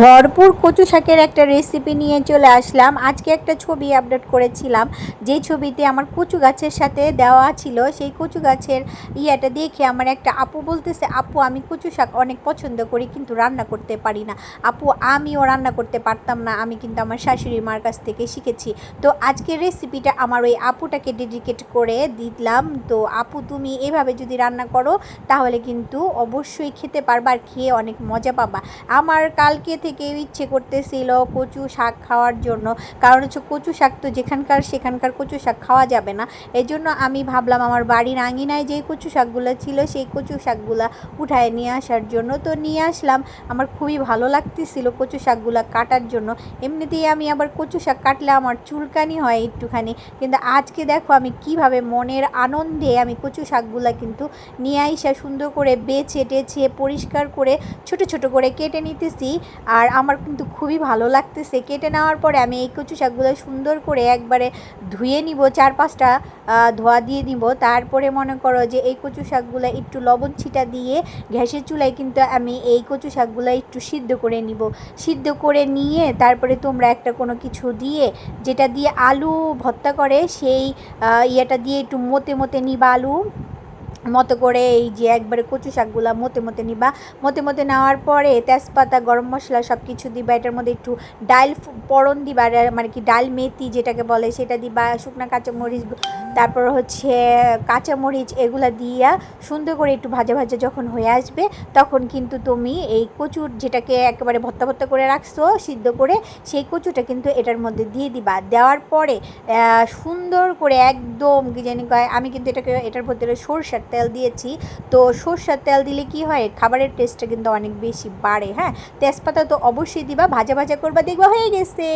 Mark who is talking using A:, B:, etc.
A: ভরপুর কচু শাকের একটা রেসিপি নিয়ে চলে আসলাম। আজকে একটা ছবি আপলোড করেছিলাম, যেই ছবিতে আমার কচু গাছের সাথে দেওয়া ছিল। সেই কচু গাছের ইয়েটা দেখে আমার একটা আপু বলতেছে, আপু আমি কচু শাক অনেক পছন্দ করি কিন্তু রান্না করতে পারি না। আপু আমিও রান্না করতে পারতাম না, আমি কিন্তু আমার শাশুড়ি মার কাছ থেকে শিখেছি। তো আজকের রেসিপিটা আমার ওই আপুটাকে ডেডিকেট করে দিলাম। তো আপু তুমি এভাবে যদি রান্না করো তাহলে কিন্তু অবশ্যই খেতে পারবা, আর খেয়ে অনেক মজা পাবা। আমার কালকে থেকে ইচ্ছে করতেছিল কচু শাক খাওয়ার জন্য, কারণ হচ্ছে কচু শাক তো যেখানকার সেখানকার কচু শাক খাওয়া যাবে না। এই জন্য আমি ভাবলাম আমার বাড়ির আঙিনায় যেই কচু শাকগুলো ছিল সেই কচু শাকগুলো উঠায় নিয়ে আসার জন্য। তো নিয়ে আসলাম, আমার খুবই ভালো লাগতেছিল কচু শাকগুলো কাটার জন্য। এমনিতেই আমি আবার কচু শাক কাটলে আমার চুলকানি হয় একটুখানি, কিন্তু আজকে দেখো আমি কিভাবে মনের আনন্দে আমি কচু শাকগুলো কিন্তু নিয়ে আইসা সুন্দর করে বেছে টেছে পরিষ্কার করে ছোট ছোট করে কেটে নিতেছি। আর আমার কিন্তু খুবই ভালো লাগতেছে। কেটে নেওয়ার পরে আমি এই কচু শাকগুলো সুন্দর করে একবারে ধুয়ে নিব, 4-5টা ধোয়া দিয়ে নিব। তারপরে মনে করো যে এই কচু শাকগুলো একটু লবণ ছিটা দিয়ে গ্যাসের চুলায় কিন্তু আমি এই কচু শাকগুলো একটু সিদ্ধ করে নিব। সিদ্ধ করে নিয়ে তারপরে তোমরা একটা কোনো কিছু দিয়ে, যেটা দিয়ে আলু ভর্তা করে সেই ইয়েটা দিয়ে একটু মতে মতে নিবা, আলু মতো করে এই যে একবারে কচু শাকগুলো মতে মতে নিবা। মতে মতে নেওয়ার পরে তেজপাতা গরম মশলা সব কিছু দিবা। এটার মধ্যে একটু ডাল ফোড়ন দিবা, মানে কি ডাল মেথি যেটাকে বলে সেটা দিবা, শুকনা কাঁচামরিচ, তারপর হচ্ছে কাঁচামরিচ, এগুলো দিয়া সুন্দর করে একটু ভাজা ভাজা যখন হয়ে আসবে তখন কিন্তু তুমি এই কচুর যেটাকে একেবারে ভর্তা ভর্তা করে রাখছো সিদ্ধ করে, সেই কচুটা কিন্তু এটার মধ্যে দিয়ে দিবা। দেওয়ার পরে সুন্দর করে একদম কি জানি কয়, আমি কিন্তু এটার ভিতরে সরষের তেল দিয়েছি। তো সরষের তেল দিলে কি হয়, খাবারের টেস্টটা কিন্তু অনেক বেশি বাড়ে। হ্যাঁ, তেজপাতা তো অবশ্যই দিবা, ভাজা ভাজা করবা, দেখবা হয়ে গেছে।